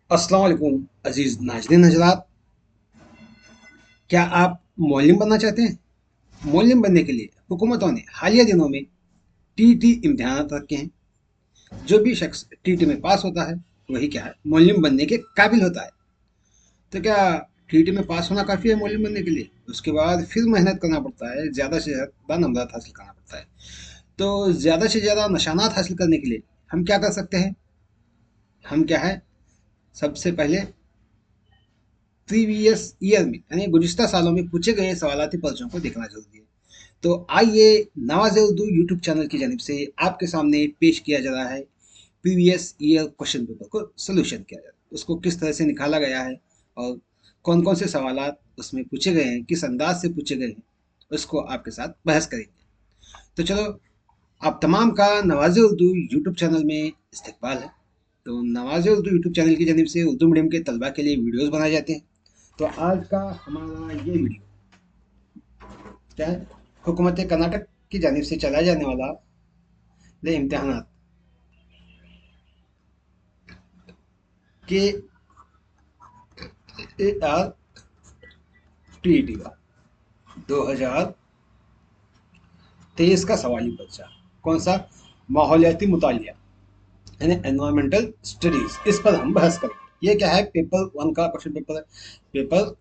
अस्सलाम वालेकुम अजीज नाजरीन हजरात। क्या आप मौलवी बनना चाहते हैं? मौलवी बनने के लिए हुकूमतों ने हालिया दिनों में टीटी इम्तिहान रखे हैं। जो भी शख्स टीटी में पास होता है वही क्या है, मौलवी बनने के काबिल होता है। तो क्या टीटी में पास होना काफ़ी है मौलवी बनने के लिए? उसके बाद फिर मेहनत करना पड़ता है, ज़्यादा से ज़्यादा नंबरात हासिल करना पड़ता है। तो ज़्यादा से ज़्यादा निशानात हासिल करने के लिए हम क्या कर सकते हैं? हम क्या है, सबसे पहले प्रीवियस ईयर में यानी गुज़िश्ता सालों में पूछे गए सवालाती पर्चों को देखना ज़रूरी है। तो आइए, नवाज़ उर्दू यूट्यूब चैनल की जानिब से आपके सामने पेश किया जा रहा है प्रीवियस ईयर क्वेश्चन पेपर को सोल्यूशन किया जा रहा है, उसको किस तरह से निकाला गया है और कौन कौन से सवालात उसमें पूछे गए हैं, किस अंदाज से पूछे गए हैं, उसको आपके साथ बहस करेंगे। तो चलो, आप तमाम का नवाज़ उर्दू यूट्यूब चैनल में इस्तकबाल है। तो नवाज़ उर्दू यूट्यूब चैनल की जानिब से उर्दू मीडियम के तलबा के लिए वीडियोज़ बनाए जाते हैं। तो आज का हमारा ये वीडियो क्या है, हुकूमत कर्नाटक की जानिब से चलाए जाने वाला इम्तहान के A R T E T का 2023 का सवाली पर्चा। कौन सा? माहौलियाती मुतालिया यानी एनवायरमेंटल स्टडीज, इस पर हम बहस करेंगे। ये क्या है, पेपर वन का क्वेश्चन पेपर है। पेपर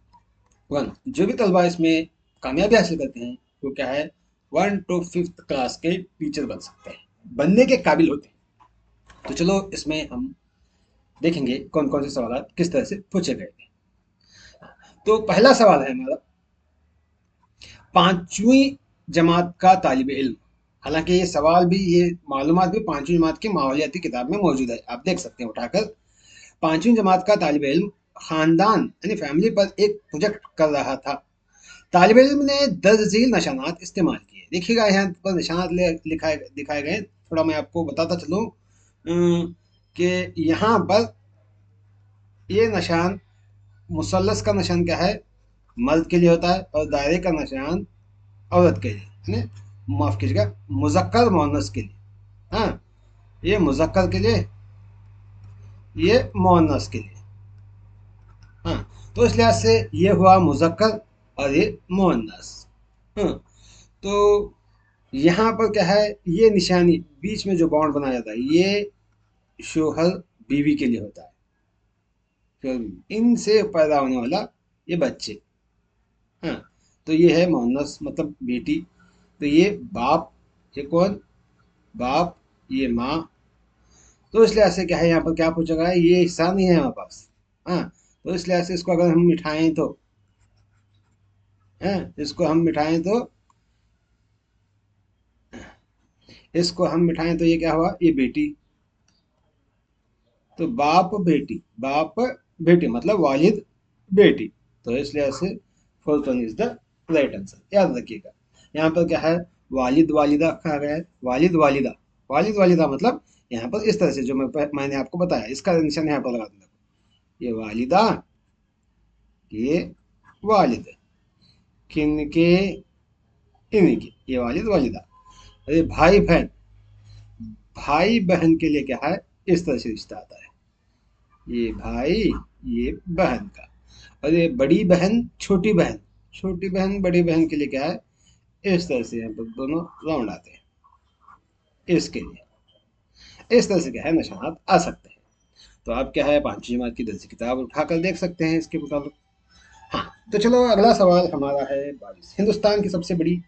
वन, जो भी तलबा इसमें कामयाबी हासिल करते हैं वो क्या है, 1 to 5th क्लास के टीचर बन सकते हैं, बनने के काबिल होते हैं। तो चलो, इसमें हम देखेंगे कौन कौन से सवाल किस तरह से पूछे गए थे। तो पहला सवाल है हमारा, पांचवी जमात का तालिब इल्म। हालांकि ये सवाल भी, ये मालूमात भी पांचवी जमात की माहौलियाती किताब में मौजूद है, आप देख सकते हैं उठाकर। पांचवी जमात का तालिब इल्म खानदान यानी फैमिली पर एक प्रोजेक्ट कर रहा था। तालिब इल्म ने दर्ज झील निशानात इस्तेमाल किए। देखिएगा यहाँ पर निशानात लिखाए दिखाए गए। थोड़ा मैं आपको बताता चलूँ कि यहाँ पर ये निशान, मुसल्लस का निशान क्या है, मर्द के लिए होता है, और दायरे का निशान औरत के लिए, यानी माफ कीजिएगा, मुजक्कर मोहन्नस के लिए। हाँ, ये मुजक्कर के लिए, ये मोहन्नस के लिए। हाँ, तो इस लिहाज से ये हुआ मुजक्कर और ये मोहन्नस। हाँ, तो यहाँ पर क्या है, ये निशानी बीच में जो बॉन्ड बनाया जाता है, ये शोहर बीवी के लिए होता है। फिर इनसे पैदा होने वाला ये बच्चे। हाँ, तो ये है मोहन्नस मतलब बेटी। तो ये बाप, ये कौन, बाप, ये माँ। तो इस लिहाज से क्या है, यहाँ पर क्या पूछा गया है, ये हिस्सा नहीं है हमारे पास। हाँ, तो इस लिहाज से इसको अगर हम मिठाएं तो, हैं, इसको हम मिठाएं तो, इसको हम मिठाएं तो ये क्या हुआ, ये बेटी। तो बाप बेटी, बाप बेटी मतलब वालिद बेटी। तो इस लिहाज से fourth one is the right answer, याद रखिएगा। यहाँ पर क्या है, वालिद वालिदा कहा गया है, वालिद वालिदा। वालिद वालिदा मतलब यहाँ पर इस तरह से जो मैंने आपको बताया, इसका निशान यहाँ पर लगा दूंगा। ये वालिदा, ये वालिद, किनके, इनके, ये वालिद वालिदा। अरे भाई बहन, भाई बहन के लिए क्या है, इस तरह से रिश्ता आता है। ये भाई, ये बहन का। और ये बड़ी बहन छोटी बहन, छोटी बहन बड़ी बहन के लिए क्या है, इस तरह से यहाँ पर दोनों राउंड आते हैं इसके लिए। इस तरह से क्या है, निशानात आ सकते हैं। तो आप क्या है, पांचवी जमात की दर्ज किताब उठाकर देख सकते हैं इसके मुताबिक। हाँ, तो चलो, अगला सवाल हमारा है 22। हिंदुस्तान की सबसे बड़ी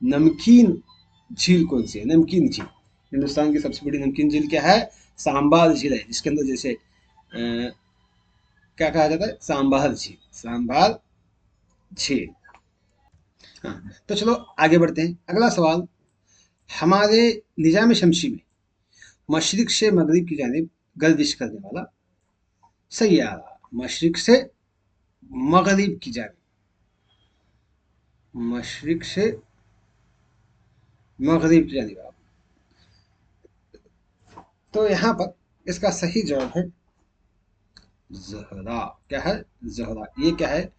नमकीन झील कौन सी है? नमकीन झील, हिंदुस्तान की सबसे बड़ी नमकीन झील क्या है? सांबार झील है, जिसके अंदर जैसे क्या कहा जाता है, सांबार झील, सांबार झील। हाँ, तो चलो आगे बढ़ते हैं। अगला सवाल, हमारे निजाम शमसी में मशरिक से मगरिब की जानिब गर्दिश करने वाला सैयारा, मशरिक से मगरिब की जानिब, मशरिक से मगरिब की जानिब आप, तो यहाँ पर इसका सही जवाब है जहरा। क्या है, जहरा। ये क्या है,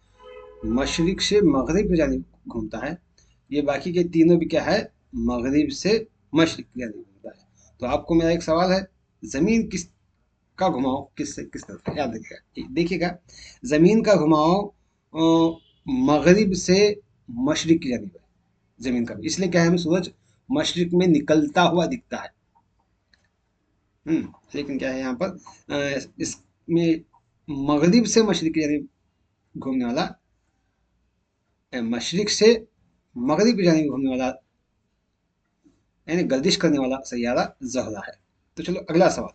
मशरिक से मगरिब की जानिब घूमता है। ये बाकी के तीनों भी क्या है, मगरिब से मशरिक की जानिब घूमता है। तो आपको मेरा एक सवाल है, जमीन किस का घुमाव किस तरफ है, याद रखिएगा। देखिएगा, जमीन का घुमाव मगरिब से मशरिक की जानिब है। जमीन का, इसलिए क्या है, हमें सूरज मशरिक में निकलता हुआ दिखता है। लेकिन क्या है यहाँ पर, इसमें मगरिब से मशरिक की जानिब घूमने वाला, मशरिक से मगरिब की जानिब घूमने वाला, यानी गर्दिश करने वाला सैयारा ज़हरा है। तो चलो अगला सवाल।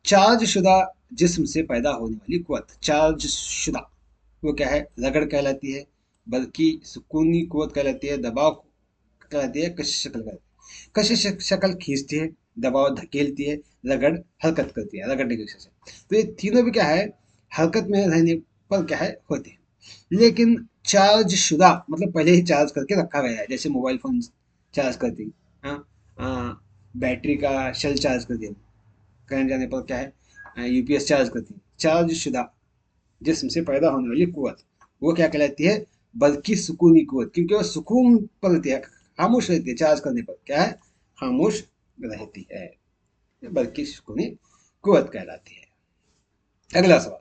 चार्ज शुदा जिस्म से पैदा होने वाली कुव्वत, चार्ज शुदा वो क्या है, रगड़ कहलाती है, बल्कि सुकूनी कुव्वत कहलाती है, दबाव कहलाती है, कशिश शक्ल कहलाती है। कशिश शक्ल खींचती है, दबाव धकेलती है, रगड़ हरकत करती है, रगड़ने की वजह से। तो ये तीनों भी क्या है, हरकत में रहने पर क्या है, होते हैं। लेकिन चार्ज शुदा मतलब पहले ही चार्ज करके रखा गया है, जैसे मोबाइल फोन चार्ज करती, हाँ, बैटरी का शेल चार्ज कर दिया, करंट जाने पर क्या है, यूपीएस चार्ज करती है। चार्ज शुदा जिस्म से पैदा होने वाली कुव्वत वो क्या कहलाती है, बल्कि सुकूनी कुव्वत, क्योंकि वो सुकून पर रहती है, खामोश रहती है, चार्ज करने पर क्या है, खामोश रहती है, बल्कि सुकूनी कुव्वत कहलाती है। अगला सवाल।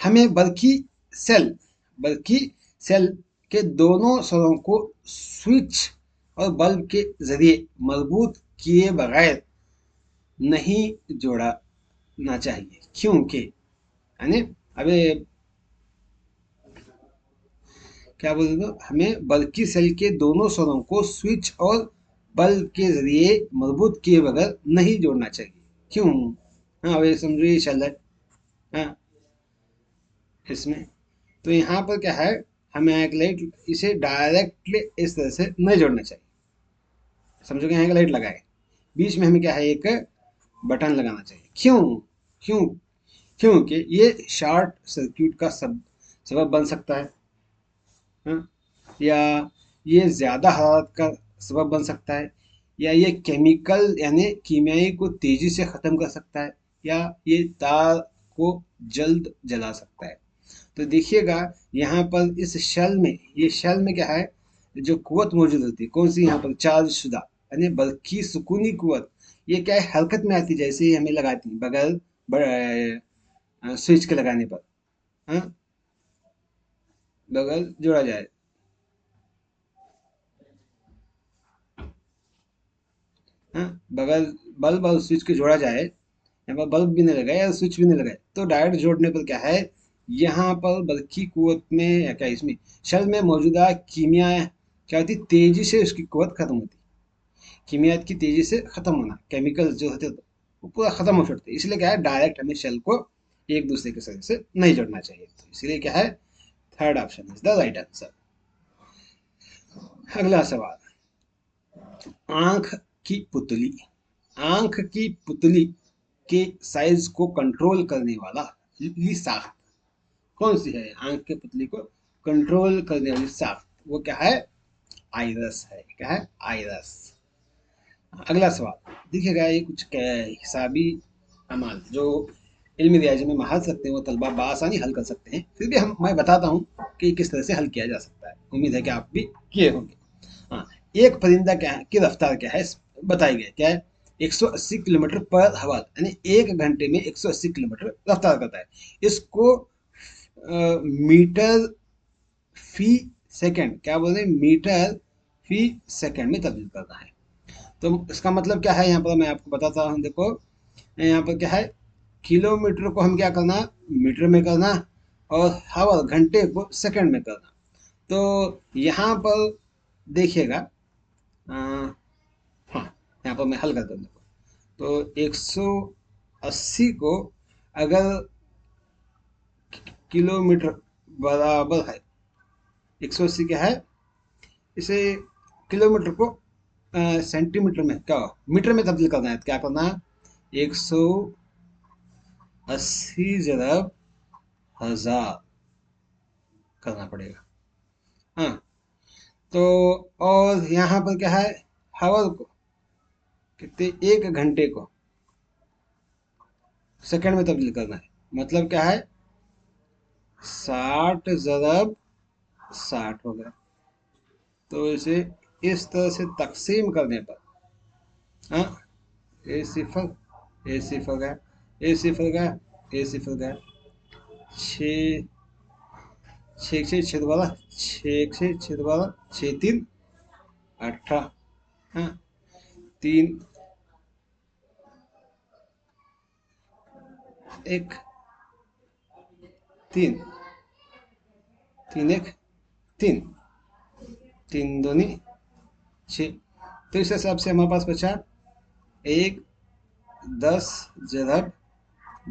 हमें बल्कि सेल के दोनों सिरों को स्विच और बल्ब के जरिए मजबूत किए बगैर नहीं जोड़ना चाहिए, क्योंकि, यानी अबे क्या बोल रहे थे, हमें बल्कि सेल के दोनों सिरों को स्विच और बल्ब के जरिए मजबूत किए बगैर नहीं जोड़ना चाहिए, क्यों। हाँ वे समझो ये चल रहा है, हाँ, इसमें तो यहाँ पर क्या है, हमें एक लाइट इसे डायरेक्टली इस तरह से नहीं जोड़ना चाहिए। समझो कि यहाँ एक लाइट लगाए, बीच में हमें क्या है, एक बटन लगाना चाहिए, क्यों, क्यों, क्योंकि ये शॉर्ट सर्किट का सबब बन सकता है, हाँ? या ये ज़्यादा हरारत का सबब बन सकता है, या ये केमिकल यानी कीमियाई को तेज़ी से ख़त्म कर सकता है, या ये तार को जल्द जला सकता है। तो देखिएगा यहाँ पर इस शेल में, ये शेल में क्या है, जो कुव्वत मौजूद होती है, कौन सी, यहाँ पर चार्ज शुदा यानी बल्कि सुकूनी कुव्वत, ये क्या है, हरकत में आती है, जैसे ही हमें लगाती है बगैर स्विच के लगाने पर, हाँ, बगैर जोड़ा जाए, हाँ, बगैर बल्ब और स्विच के जोड़ा जाए, यहाँ पर बल्ब भी नहीं लगाए या स्विच भी नहीं लगाए, तो डायरेक्ट जोड़ने पर क्या है, यहाँ पर बल्कि कुव्वत में या क्या इसमें शल में मौजूदा कीमिया क्या होती, तेजी से उसकी कुव्वत खत्म होती, कीमियात की तेजी से खत्म होना, केमिकल जो होते हैं वो पूरा खत्म हो छूटते, इसलिए क्या है, डायरेक्ट हमें शेल को एक दूसरे के साथ से नहीं जोड़ना चाहिए। तो इसलिए क्या है, third option is the right answer. अगला सवाल। आंख की पुतली, आंख की पुतली के साइज को कंट्रोल करने वाला साख्त कौन सी है, आंख के पुतली को कंट्रोल करने वाली साख्त वो क्या है, आइरस है, क्या है, आइरस। अगला सवाल देखिएगा, ये कुछ हिसाबी अमाल जो इल्मी रियाजी में महारत रखते हैं वो तलबा बआसानी हल कर सकते हैं, फिर भी मैं बताता हूँ कि किस तरह से हल किया जा सकता है, उम्मीद है कि आप भी किए होंगे। हाँ, एक परिंदा क्या है की रफ्तार क्या है बताई गई, क्या है, 180 किलोमीटर पर हवा, यानी एक घंटे में 180 किलोमीटर रफ्तार करता है। इसको मीटर फी सेकंड, क्या बोल रहे हैं, मीटर फी सेकंड में तब्दील करना है। तो इसका मतलब क्या है, यहाँ पर मैं आपको बताता हूँ, देखो यहाँ पर क्या है, किलोमीटर को हम क्या करना, मीटर में करना, और हावर घंटे को सेकंड में करना। तो यहाँ पर देखिएगा, हाँ, यहाँ पर मैं हल करता हूँ, देखो तो 180 को अगर किलोमीटर बराबर है, 180 क्या है, इसे किलोमीटर को सेंटीमीटर में क्या, मीटर में तब्दील करना है, तो क्या करना है, 180 जरब 1000 करना पड़ेगा, हाँ। तो और यहाँ पर क्या है, हावर को कितने, एक घंटे को सेकंड में तब्दील करना है, मतलब क्या है, 60 जरब 60 हो गया। तो इसे इस तरह से तकसीम करने पर, हाँ, ए सिफर गया, ए सिफर का, ए सिफर का, छः, छः छः छः दोबारा, छः छः छः दोबारा, छः तीन 18, हाँ, तीन एक, तीन, तीन एक, तीन, तीन दूनी छः। तो इस हिसाब से हमारे पास बचा एक, 10 जरब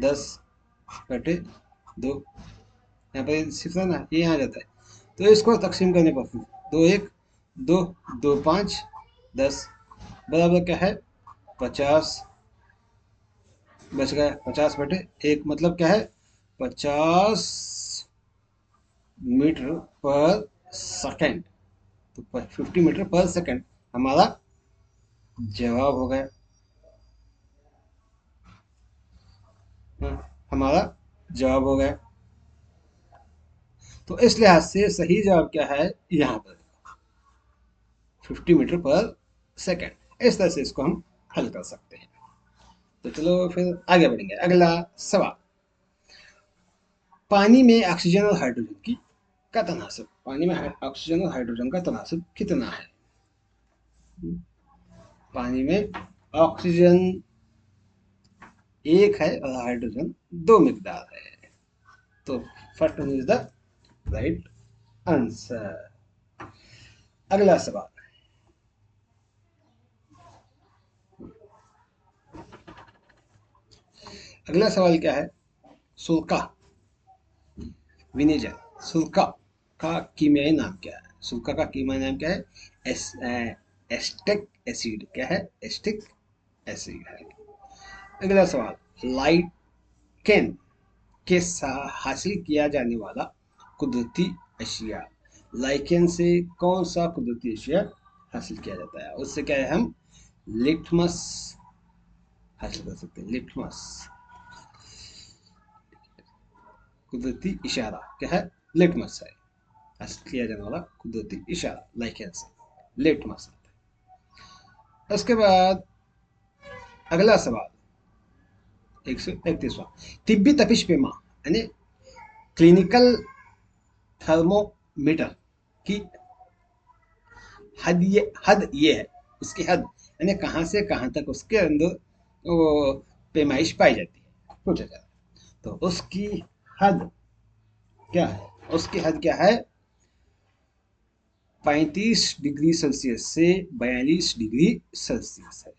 10 बटे 2। यहाँ पर सिफर ना, ये यहाँ जाता है, तो इसको तकसीम करने पर फिर 2 1 2 2 5 10 बराबर क्या है 50। बच गया 50 बटे 1, मतलब क्या है 50 मीटर पर सेकेंड। तो 50 मीटर पर सेकेंड हमारा जवाब हो गया। हमारा जवाब हो गया। तो इस लिहाज से सही जवाब क्या है यहाँ पर 50 मीटर पर सेकेंड। इस तरह से इसको हम हल कर सकते हैं। तो चलो फिर आगे बढ़ेंगे। अगला सवाल, पानी में ऑक्सीजन और हाइड्रोजन की का तनासब, पानी में ऑक्सीजन और हाइड्रोजन का तनासब कितना है? पानी में ऑक्सीजन एक है और हाइड्रोजन दो मिकदार है। तो first one is the right answer. अगला सवाल, अगला सवाल क्या है, सुल्का, विनेगर, सुल्का का कीमियाई नाम क्या है? सुल्का का कीमियाई नाम क्या है? Acetic acid. क्या है? एस्टिक एसिड है। अगला सवाल, लाइकेन के हासिल किया जाने वाला कुदरती अशिया, लाइकेन से कौन सा कुदरती अशिया हासिल किया जाता है? उससे क्या है, हम लिटमस हासिल कर सकते हैं। लिटमस कुदरती इशारा क्या है? लिटमस है हासिल किया जाने वाला कुदरती इशारा लाइकेन से लिटमस। उसके बाद अगला सवाल 131वां, तिब्बी तपिश पैमा यानी क्लिनिकल थर्मोमीटर की हद ये है, उसकी हद यानी कहाँ से कहाँ तक उसके अंदर वो पैमाइश पाई जाती है, पूछा जाता है। तो उसकी हद क्या है? उसकी हद क्या है? 35 डिग्री सेल्सियस से 42 डिग्री सेल्सियस है।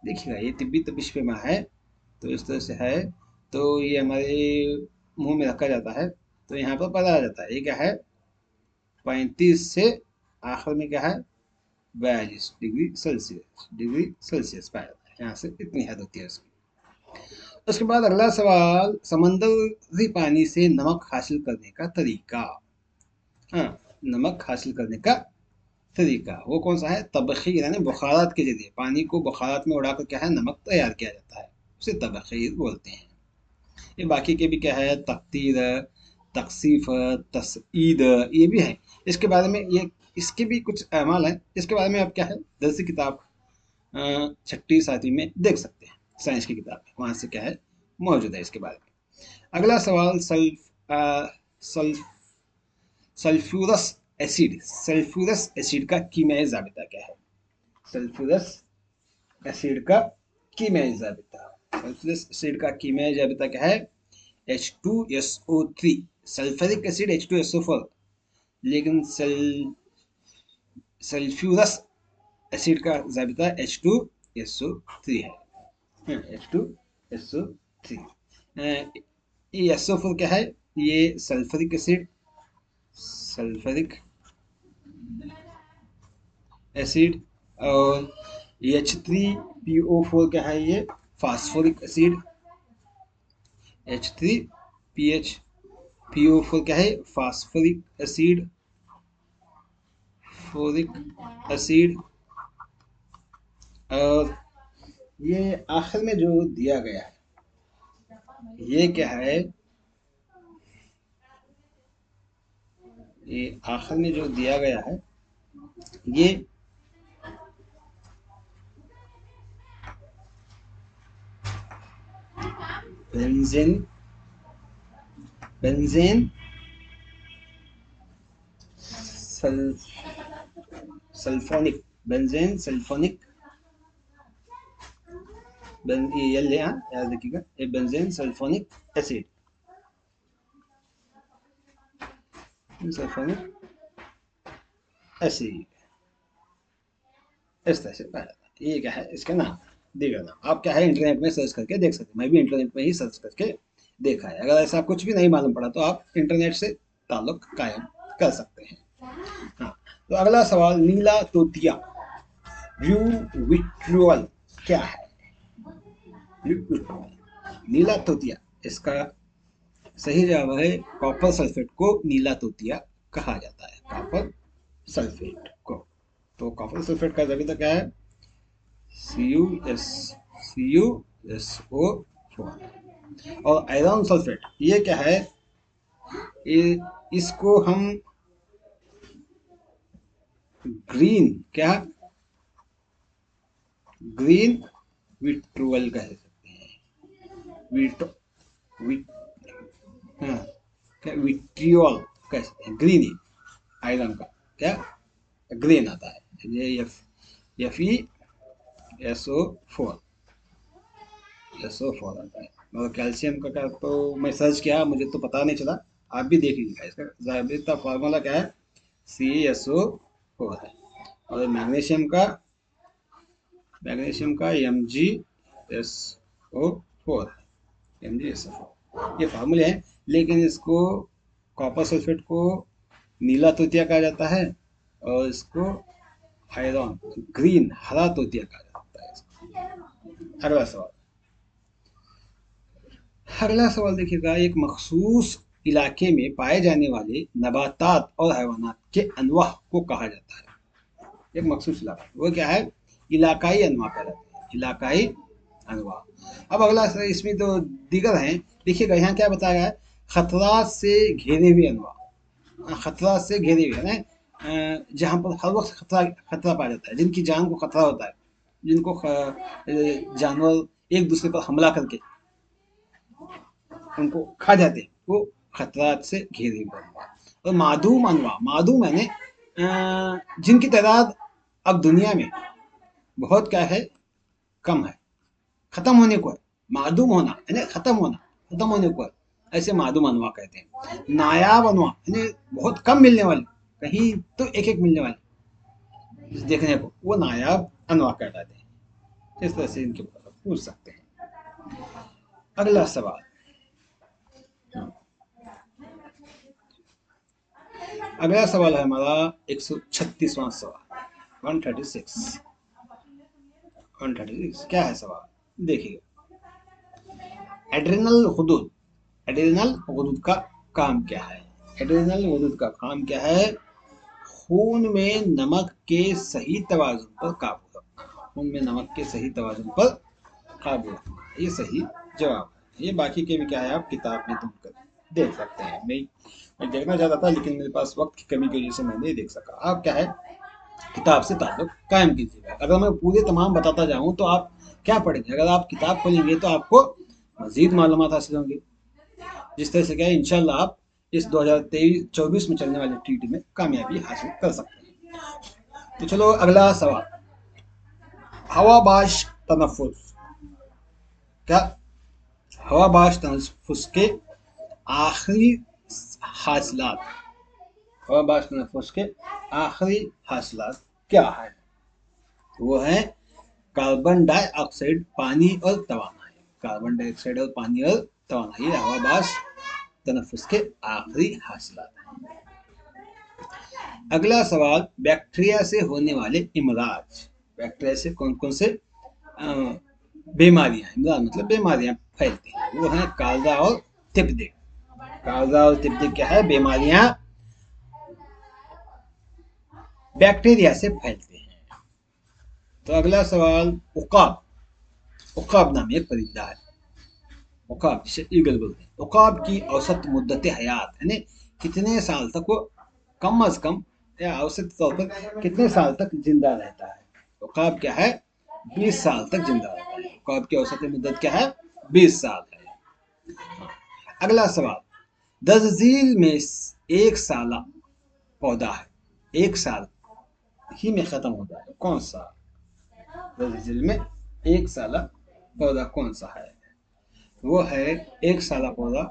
देखिएगा ये तिब्बी तपिश पैमा है, तो इस तरह से है। तो ये हमारे मुंह में रखा जाता है, तो यहाँ पर पता आ जाता है ये क्या है 35 से आखिर में क्या है 42 डिग्री सेल्सियस पाया जाता है। यहाँ से इतनी हद होती है उसकी। उसके बाद अगला सवाल, समंदरी पानी से नमक हासिल करने का तरीका। हाँ, नमक हासिल करने का तरीका वो कौन सा है? तबखीर यानी बुखारात के जरिए पानी को बुखारात में उड़ाकर क्या है नमक तैयार किया जाता है, उसे तबखीर बोलते हैं। ये बाकी के भी क्या है, तकतीर, तकसीफ, तसईद, ये भी है। इसके बारे में ये इसके भी कुछ अमाल हैं, इसके बारे में आप क्या है दरसी किताब 6ठी 7वीं में देख सकते हैं, साइंस की किताब में वहाँ से क्या है मौजूद है इसके बारे में। अगला सवाल, सल्फ सल्फ्यूरस सल्फ्यूरस एसिड का कीमियाई जाबिता क्या है? सल्फ्यूरस एसिड का कीमियाई जाबिता, सल्फ्यूरस एसिड का कीमियाई जाबिता क्या है? H2SO3। सल्फ्यूरिक एसिड H2SO4, लेकिन सल्फ्यूरस एसिड का जाबिता H2SO3 है। H2SO3। ये SO4 क्या है? ये सल्फ्यूरिक एसिड, सल्फ्यूरिक एसिड। और H3PO4 क्या है? ये फास्फोरिक एसिड। H3PO4 क्या है? Phosphoric acid, phoric acid. और ये आखिर में जो दिया गया है ये क्या है? ये आखिर में जो दिया गया है ये benzene, benzene sulphonic, benzene sulphonic, ये ले याद रखिएगा, ये benzene sulphonic acid, sulphonic acid, इस तरह से पाया जाता है। ये क्या है, इसका नाम दिया नाम। आप क्या है इंटरनेट में सर्च करके देख सकते हैं, मैं भी इंटरनेट में ही सर्च करके देखा है। अगर ऐसा कुछ भी नहीं मालूम पड़ा तो आप इंटरनेट से ताल्लुक कायम कर सकते हैं। हाँ, तो अगला सवाल, नीला तोतिया ब्लू विट्रियोल क्या है? नीला तोतिया, इसका सही जवाब है कॉपर सल्फेट को नीला तोतिया कहा जाता है, कॉपर सल्फेट को। तो कॉपर सल्फेट का जगह क्या है? CuSO4। और आयरन सल्फेट ये क्या है? ये इसको हम ग्रीन क्या, ग्रीन विट्रुअल कह सकते हैं। विट विट हाँ, क्या विट्रियोल कह सकते हैं, ग्रीन ही आयरन का क्या ग्रीन आता है, ये Fe SO4 आता है। और कैल्शियम का क्या, तो मैं सर्च किया, मुझे तो पता नहीं चला, आप भी देख लीजिएगा। इसका फार्मूला क्या है? CSO4 है। और मैग्नीशियम का MgSO4 है, MgSO4 ये फार्मूले हैं। लेकिन इसको कॉपर सल्फेट को नीला तोतिया कहा जाता है, और इसको आयरन ग्रीन हरा तोतिया कहा जाता है इसको। अगला सवाल देखिएगा, एक मखसूस इलाके में पाए जाने वाले नबातात और हैवानात के अनवाह को कहा जाता है। एक मखसूस इलाका, वो क्या है? इलाकाई अनवा कहलाते हैं, इलाकाई अनवा। अब अगला इसमें तो दिगर हैं, देखिएगा यहाँ क्या बताया गया है? खतरा से घेरे हुए अनवा, खतरा से घेरे हुए है, जहाँ पर हर वक्त खतरा खतरा पाया जाता है, जिनकी जान को खतरा होता है, जिनको जानवर एक दूसरे पर हमला करके उनको खा जाते हैं, वो खतरात से घिरे हुए अनवा। और मादूम अनवा, मादूम यानी जिनकी तादाद अब दुनिया में बहुत क्या है, कम है, खत्म होने को है। मादूम होना यानी खत्म होना, खत्म होने को है, ऐसे मादूम अनवा कहते हैं। नायाब अनवा यानी बहुत कम मिलने वाले, कहीं तो एक एक मिलने वाले देखने को, वो नायाब अनवा कहलाते हैं। इस तरह से इनके ऊपर पूछ सकते हैं। अगला सवाल, अगला सवाल है हमारा 136वां सवाल, 136। 136 क्या है सवाल? देखिए, एड्रिनल हुदूद, एड्रिनल हुदूद का काम क्या है? एड्रिनल हुदूद का काम क्या है? खून में नमक के सही तवाजुन पर काबू रखना, खून में नमक के सही तवाजुन पर काबू रखना, ये सही जवाब है। ये बाकी के भी क्या है, आप किताब में ढूंढ कर देख सकते हैं। मैं देखना चाहता था, लेकिन मेरे पास वक्त की कमी की वजह से मैं नहीं देख सका। आप क्या है, किताब से ताल्लुक कायम कीजिएगा। अगर मैं पूरे तमाम बताता जाऊं तो आप क्या पढ़ेंगे? अगर आप किताब खोलेंगे तो आपको मजीद मालूमात हासिल होंगी, जिस तरह से क्या है इंशाल्लाह आप इस 2023-24 में चलने वाले TET में कामयाबी हासिल कर सकते हैं। तो चलो अगला सवाल, हवाबाश तनफुस क्या, हवाबाश तनफुस के आखिरी हासिलात, हवाबाश तनफुस के आखिरी हासिलात क्या है? वो है कार्बन डाइऑक्साइड, पानी और तवानाई। कार्बन डाइऑक्साइड और पानी और तवानाई हवाबाश तनफुस के आखिरी हासिलात हैं। अगला सवाल, बैक्टीरिया से होने वाले इमराज, बैक्टीरिया से कौन कौन से बीमारियां, इमराज मतलब बीमारियां फैलती हैं, वो है कालरा और तिब्बतिक। कालरा और तिब्बतिक क्या है? बीमारियां बैक्टीरिया से फैलती हैं। तो अगला सवाल, उकाब, उकाब नाम एक परिंदा है, उकाब जिसे ईगल बोलते हैं। उकाब की औसत मुद्दत हयात यानी कितने साल तक वो कम अज कम या औसत तौर पर कितने साल तक जिंदा रहता है? उकाब क्या है? 20 साल तक जिंदा रहता है। उकाब की औसत मुद्दत क्या है? 20 साल है। अगला सवाल, दर्जील में एक साला पौधा है, एक साल ही में खत्म होता है, कौन सा? दर्जील में एक साला पौधा कौन सा है? वो है एक साला पौधा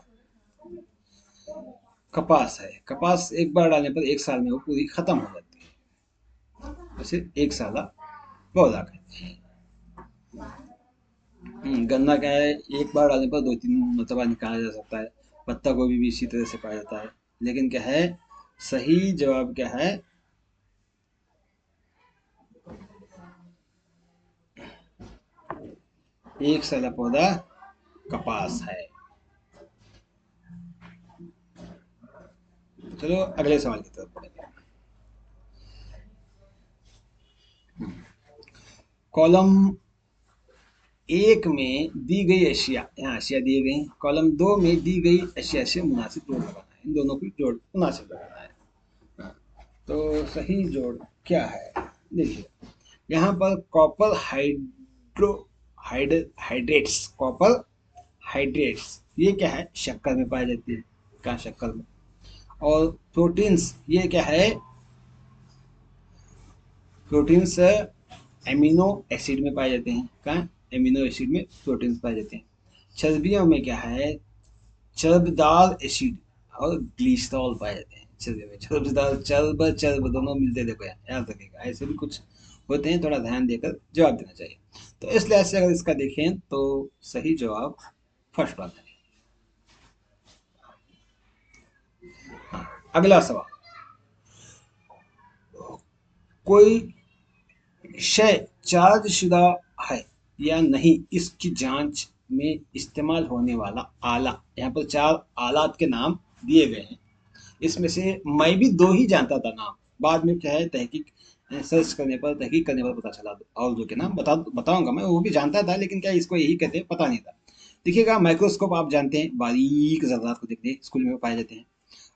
कपास है। कपास एक बार डालने पर एक साल में वो पूरी खत्म हो जाती है, उसे एक साला पौधा कहते हैं। गन्ना क्या है, एक बार डालने पर दो तीन मरतबा निकाला जा सकता है। पत्ता गोभी भी इसी तरह से पाया जाता है। लेकिन क्या है, सही जवाब क्या है? एक साला पौधा कपास है। चलो अगले सवाल की तरफ बढ़ेंगे। कॉलम एक में दी गई अशिया, यहाँ अशिया दिए गए हैं। कॉलम दो में दी गई अशिया से मुनासिब जोड़ लगाना है, इन दोनों की जोड़ मुनासिब लगाना है। हाँ, तो सही जोड़ क्या है? देखिए, यहाँ पर copper hydro hydrates, copper hydrates ये क्या है? शक्कर में पाई जाती है। कहाँ? शक्कर में। और प्रोटीन्स ये क्या है? प्रोटीन्स एमिनो एसिड में पाए जाते हैं। कहाँ? एमिनो एसिड में प्रोटीन्स पाए जाते हैं। चर्बियों में क्या है? चर्बदार एसिड और ग्लिसरॉल पाए जाते हैं। चर्बी में चर्बदार, चर्ब चर्ब दोनों मिलते, देखो याद रखिएगा, ऐसे भी कुछ होते हैं, थोड़ा ध्यान देकर जवाब देना चाहिए। तो इस लिहाज से अगर इसका देखें तो सही जवाब फर्स्ट वाला है। हाँ, अगला सवाल, कोई शय चार्जशुदा है या नहीं, इसकी जांच में इस्तेमाल होने वाला आला। यहाँ पर चार आलात के नाम दिए गए हैं। इसमें से मैं भी दो ही जानता था नाम, बाद में क्या है तहकीक सर्च करने पर, तहकीक करने पर पता चला। और दो के नाम बताऊंगा मैं, वो भी जानता था, लेकिन क्या इसको यही कहते हैं पता नहीं था। देखिएगा, माइक्रोस्कोप आप जानते हैं, बारीक ज़रात को देखते हैं, स्कूल में पाए जाते हैं।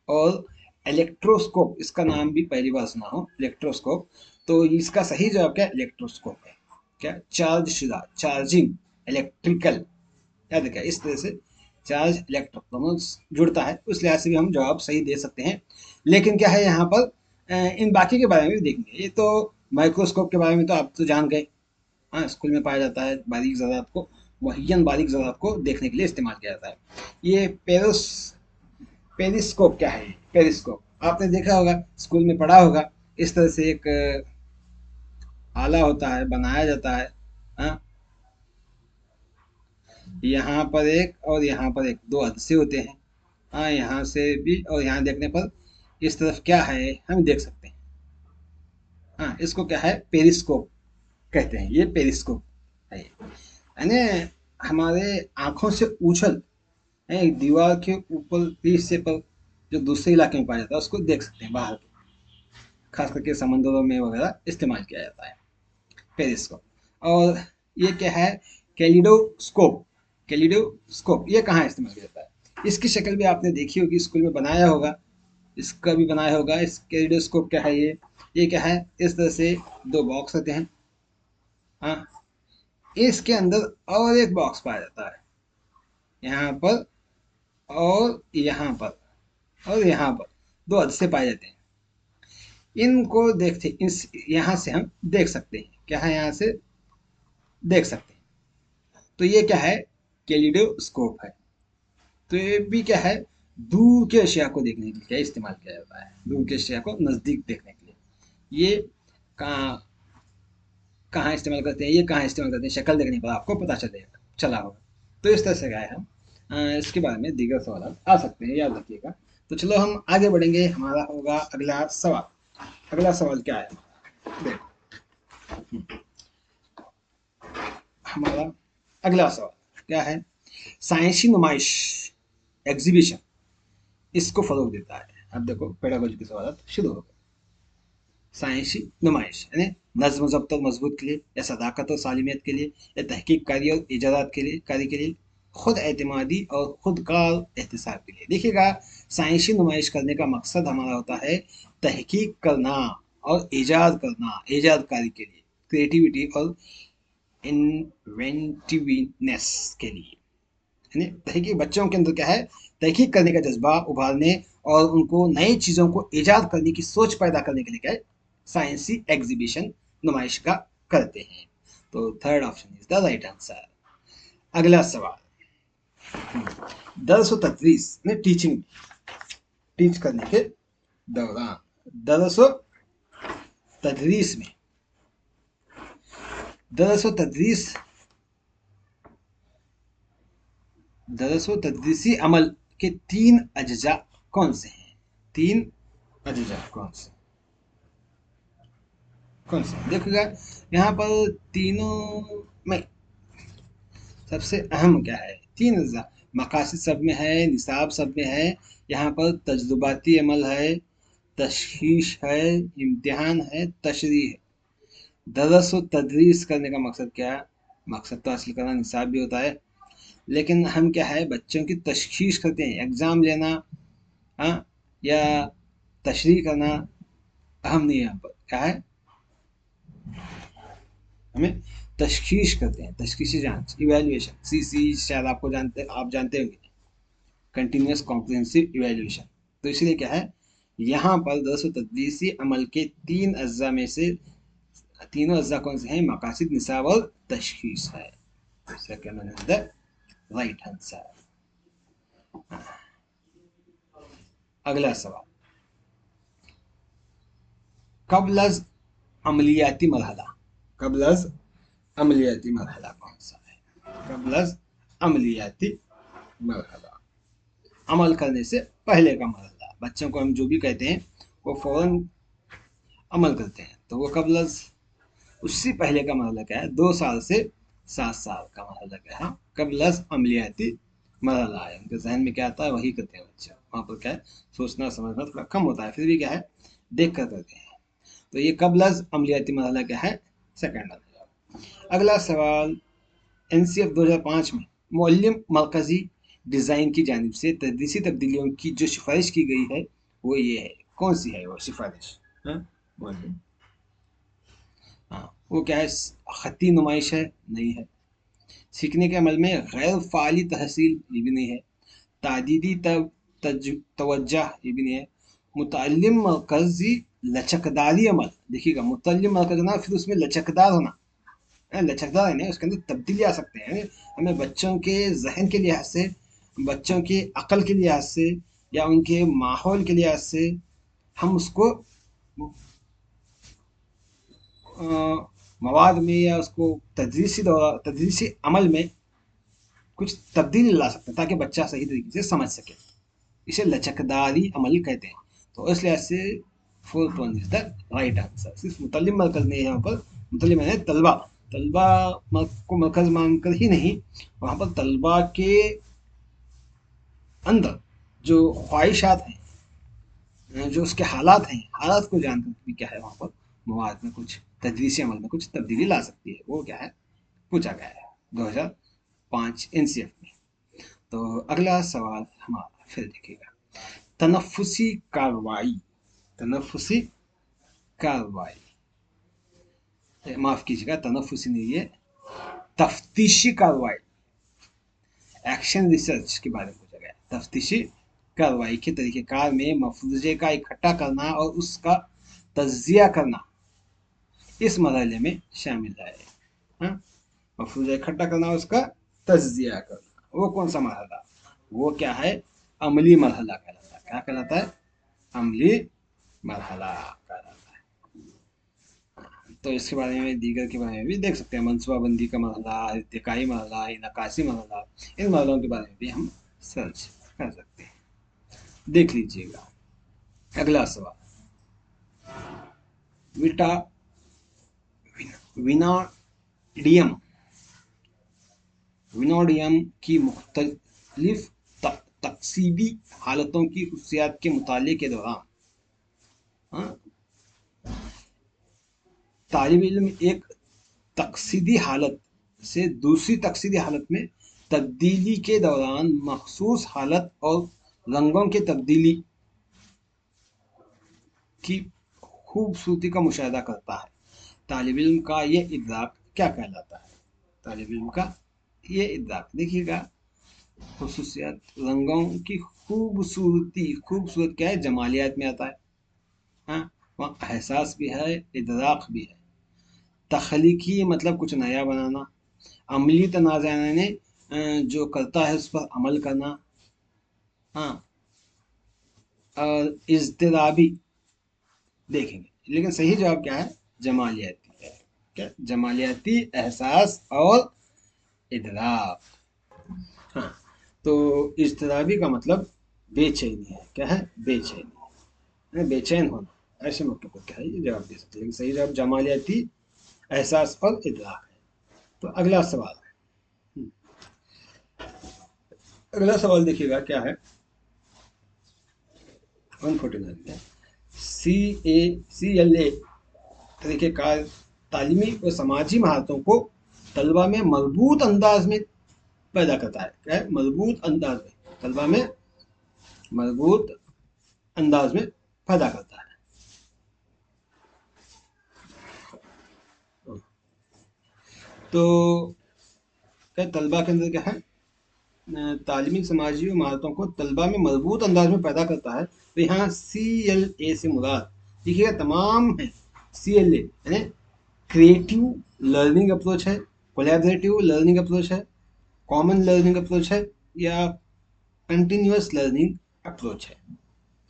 और इलेक्ट्रोस्कोप, इसका नाम भी पहली बार सुना हो, इलेक्ट्रोस्कोप। तो इसका सही जवाब क्या है? इलेक्ट्रोस्कोप है। क्या? चार्ज शुदा, चार्जिंग, इलेक्ट्रिकल, याद रखिए इस तरह से चार्ज इलेक्ट्रिक दोनों जुड़ता है, उस लिहाज से भी हम जवाब सही दे सकते हैं। लेकिन क्या है यहाँ पर, इन बाकी के बारे में भी देखेंगे। ये तो माइक्रोस्कोप के बारे में तो आप तो जान गए। हाँ, स्कूल में पाया जाता है, बारीक ज़रात को, मुहैयन बारीक ज़रात को देखने के लिए इस्तेमाल किया जाता है। ये पेरिस्कोप क्या है? पेरिस्कोप आपने देखा होगा, स्कूल में पढ़ा होगा। इस तरह से एक आला होता है, बनाया जाता है। हाँ, यहाँ पर एक और यहाँ पर एक, दो हदसे होते हैं। हाँ, यहाँ से भी और यहाँ देखने पर इस तरफ क्या है हम देख सकते हैं। हाँ, इसको क्या है? पेरिस्कोप कहते हैं। ये पेरिस्कोप है, यानी हमारे आंखों से उछल एक दीवार के ऊपर के हिस्से पर जो दूसरे इलाके में पाया जाता है उसको देख सकते हैं बाहर। खास करके समंदरों में वगैरह इस्तेमाल किया जाता है पेरिस्कोप। और ये क्या है? कैलिडोस्कोप। कैलिडोस्कोप ये कहाँ इस्तेमाल किया जाता है? इसकी शक्ल भी आपने देखी होगी, स्कूल में बनाया होगा, इसका भी बनाया होगा। इस कैलिडोस्कोप क्या है? ये क्या है? इस तरह से दो बॉक्स होते हैं। हाँ, इसके अंदर और एक बॉक्स पाया जाता है, यहाँ पर और यहाँ पर और यहाँ पर दो हद से पाए जाते हैं। इनको देखते, इस यहाँ से हम देख सकते हैं, क्या है? यहाँ से देख सकते हैं। तो ये क्या है? कैलिडोस्कोप है। तो ये भी क्या है? दूर के एशिया को देखने के लिए क्या इस्तेमाल किया जाता है? दूर के एशिया को नजदीक देखने के लिए। ये कहाँ कहाँ इस्तेमाल करते हैं, ये कहाँ इस्तेमाल करते हैं, शक्ल देखने पर आपको पता चला होगा। तो इस तरह से क्या है, हम इसके बारे में दीगर सवाल आ सकते हैं, याद रखिएगा। तो चलो हम आगे बढ़ेंगे, हमारा होगा अगला सवाल। अगला सवाल क्या है? देखो, हमारा अगला सवाल क्या है? साइंसी नुमाइश, एग्जीबिशन, इसको फरोग देता है। अब देखो, पेडागोजी के सवाल शुरू हो गए। साइंसी नुमाइश यानी नज्म ज़ब्त और मजबूत के लिए, या सदाकत और सालिमियत के लिए, या तहकीक कारी और इजारात के लिए, कारी के लिए, खुद एतमादी और खुद कार एहतसाब के लिए। देखिएगा, साइंसी नुमाइश करने का मकसद हमारा होता है तहकीक करना और ईजाद करना, ईजाद कारी के लिए, क्रिएटिविटी और इन्वेंटिवनेस के लिए। यानी तहकीक, बच्चों के अंदर क्या है, तहकीक करने का जज्बा उभारने और उनको नई चीज़ों को ईजाद करने की सोच पैदा करने के लिए क्या है, साइंसी एग्जीबिशन, नुमाइश का करते हैं। तो third option is the right answer. अगला सवाल, दरस व तदरीस ने टीचिंग, टीच करने के दौरान, दरस व तदरीस में, दरस व तदरीस, दरस व तदरीसी अमल के तीन अज्जा कौन से हैं? तीन अज्जा कौन से देखिएगा, यहाँ पर तीनों में सबसे अहम क्या है, तीन अज्जा, मकासद सब में है, निसाब सब में है, यहाँ पर तजुर्बाती अमल है, तशखीश है, इम्तिहान है, तशरीह है। दरस व तदरीस करने का मकसद क्या है? मकसद तो हासिल करना, निसाब भी होता है, लेकिन हम क्या है, बच्चों की तशखीश करते हैं, एग्ज़ाम लेना, हाँ, या तशरीह करना अहम नहीं है। यहाँ पर क्या है, हमें तशखीश करते हैं, तशखीशी जांच, इवेल्युएशन, सीसी शायद आपको आप जानते होंगे, कंटिन्यूस कॉम्प्रिहेंसिव इवेल्युएशन। तो इसलिए क्या है, यहाँ पर दरस व तदरीसी अमल के तीन अज्जा में से तीनों अज्जा कौन से हैं? मकासद, निसाब और तशखीस है। Second is the right answer. अगला सवाल, कबलज अमलियाती मरहला, कबलज अमलियाती मरहला कौन सा है? कबलज अमलियाती मरहला, अमल करने से पहले का मरहला, बच्चों को हम जो भी कहते हैं वो फौरन अमल करते हैं, तो वो कबलज, उससे पहले का मरहला क्या है? 2 साल से 7 साल का मरहला क्या है? कबलज अमलियाती मरहला है। उनके जहन में क्या आता है वही करते हैं बच्चे, वहाँ पर क्या है, सोचना समझना थोड़ा कम होता है, फिर भी क्या है, देख कर करते हैं। तो ये कबलज अमलियाती मरहला क्या है? Second answer. अगला सवाल, एनसीएफ 2005 में मुअल्लिम मरकजी डिज़ाइन की जानिब से तदरीसी तब्दीलियों की जो सिफारिश की गई है वो ये है, कौन सी है वो सिफारिश? हाँ, मुअल्लिम, हाँ, वो क्या है, खत्ती नुमाइश है? नहीं है। सीखने के अमल में गैर फ़ाली तहसील? ये भी नहीं है। तादीदी तवज्जा? ये भी नहीं है। मुतअल्लिम मरकजी लचकदारी अमल, देखिएगा, मुतअल्लिम मरकज ना, फिर उसमें लचकदार होना, लचकदार है ना, उसके अंदर तब्दीली आ सकते हैं। हमें बच्चों के जहन के लिहाज से, बच्चों की अकल के लिहाज से, या उनके माहौल के लिहाज से हम उसको मवाद में या उसको तदरीसी अमल में कुछ तब्दीली ला सकते हैं ताकि बच्चा सही तरीके से समझ सके। इसे लचकदारी अमल कहते हैं। तो इस लिहाज से fourth one is the right answer. सिर्फ मुतल्लिम मरकज नहीं है यहाँ पर, मुतल्लिम है तलबा, तलबा को मरकज मानकर ही नहीं, वहाँ पर तलबा के अंदर जो ख्वाहिशात हैं, जो उसके हालात हैं, हालात को जानकर भी क्या है, वहाँ पर मवाद में कुछ तदरीसी अमल में कुछ तब्दीली ला सकती है। वो क्या है, पूछा गया है 2005 एनसीएफ में। तो अगला सवाल हमारा फिर देखिएगा, तनफ्फुसी कार्रवाई, तनफ्फुसी कार्रवाई, माफ कीजिएगा, तनफ्फुसी नहीं है, तफ्तीशी कार्रवाई, एक्शन रिसर्च के बारे में पूछा गया है। तफ्तीशी कार्रवाई के तरीक़ेकार में मफरूज़े का इकट्ठा करना और उसका तज्जिया करना इस मरहले में शामिल है। हाँ? मफरूज़ा इकट्ठा करना और उसका तज्जिया करना, वो कौन सा मरहला? वो क्या है, अमली मरहला कहलाता है। क्या कहलाता है? अमली मरहला कहलाता है। तो इसके बारे में, दीगर के बारे में भी देख सकते हैं, मनसूबाबंदी का मरहला, इर्तिकाई मरहला, नकासी मरहला, इन मरहलों के बारे में भी हम सर्च कर सकते हैं, देख लीजिएगा। अगला सवाल, विटा विनाडियम, विनोडियम की मुख्तलिफ तकसीबी हालतों की खुसूसियात के मुताले के दौरान, हाँ, तालिब इल्म एक तकसीदी हालत से दूसरी तकसीदी हालत में तब्दीली के दौरान मखसूस हालत और रंगों के तब्दीली की खूबसूरती का मुशाहिदा करता है। तालिब इल्म का ये इद्राक क्या कहलाता है? तालिब इल्म का ये इद्राक, देखिएगा, खुसूसियत, रंगों की खूबसूरती, खूबसूरत क्या है, जमालियात में आता है। हाँ, वहाँ एहसास भी है, इदराक भी है। तख्लीकी मतलब कुछ नया बनाना। अमली तनाज़ा यानी जो करता है उस पर अमल करना। हाँ, और इज़्तिराबी देखेंगे, लेकिन सही जवाब क्या है, जमालियाती है। क्या, जमालियाती एहसास और इदराक। हाँ, तो इज़्तिराबी का मतलब बेचैनी है। क्या है, बेचैनी है, बेचैन होना, ऐसे मतलब को क्या है, ये जवाब दे सकते हैं, लेकिन सही जवाब जमालियाती एहसास और इदराक है। तो अगला सवाल, अगला सवाल देखिएगा क्या है, 149 है। CLA तरीक़ेकार तालीमी और समाजी महारतों को तलबा में मजबूत अंदाज में पैदा करता है। क्या है, मजबूत अंदाज में, तलबा में मजबूत अंदाज में पैदा करता है। तो क्या तलबा के अंदर क्या है, तालीमी समाजी महारतों को तलबा में मजबूत अंदाज में पैदा करता है। तो यहाँ CLA से मुराद देखिएगा तमाम है। CLA यानी क्रिएटिव लर्निंग अप्रोच है, कोलैबोरेटिव लर्निंग अप्रोच है, कॉमन लर्निंग अप्रोच है, या कंटिन्यूअस लर्निंग अप्रोच है।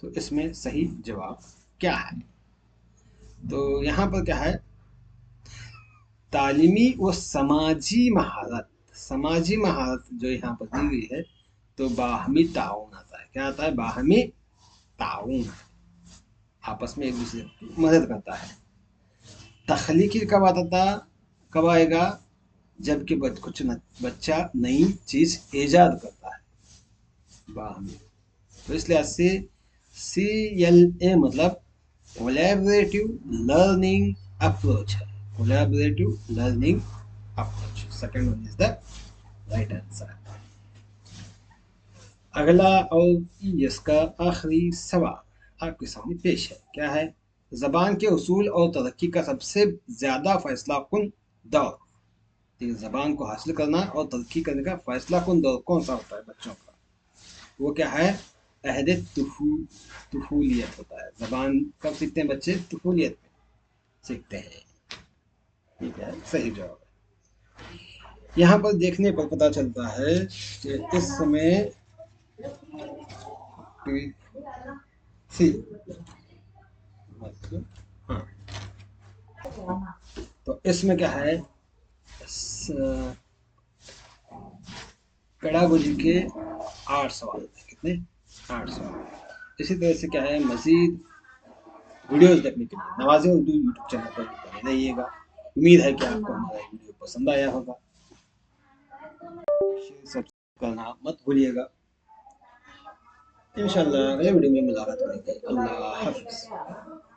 तो इसमें सही जवाब क्या है, तो यहाँ पर क्या है, तालीमी व समाजी महारत, समाजी महारत जो यहाँ पर दी गई है, तो बाहमी ताउन आता है। क्या आता है, बाहमी ताउन, आपस में एक दूसरे की मदद करता है। तख्लीकी कब आता था, कब आएगा, जबकि कुछ बच्चा नई चीज ईजाद करता है, बाहमी। तो इस लिहाज से CLA मतलब कोलैबोरेटिव लर्निंग अप्रोच है, collaborative learning approach, second one is the right answer. अगला और इसका आखिरी सवाल आपके सामने पेश है। क्या है, जबान के उसूल और तरक्की का सबसे ज्यादा फैसला कुन दौर, जबान को हासिल करना और तरक्की करने का फैसला कुन दौर कौन सा होता है बच्चों का, वो क्या है, अहद तुफूलियत होता है। जबान कब सीखते हैं बच्चे, तुफूलियत में सीखते हैं। ठीक है, सही जवाब है। यहाँ पर देखने पर पता चलता है कि इस समय सी मतलब, हाँ, तो इसमें क्या है, पेडागोजी के 8 सवाल थे। कितने, 8 सवाल। इसी तरह से क्या है, मजीद वीडियोस देखने के लिए नवाज़े उर्दू यूट्यूब चैनल पर बने रहिएगा। उम्मीद है कि आपको हमारा वीडियो पसंद आया होगा। शेयर सब्सक्राइब करना मत भूलिएगा। इंशाल्लाह अगले वीडियो में मुलाकात करेंगे। अल्लाह हाफिज़।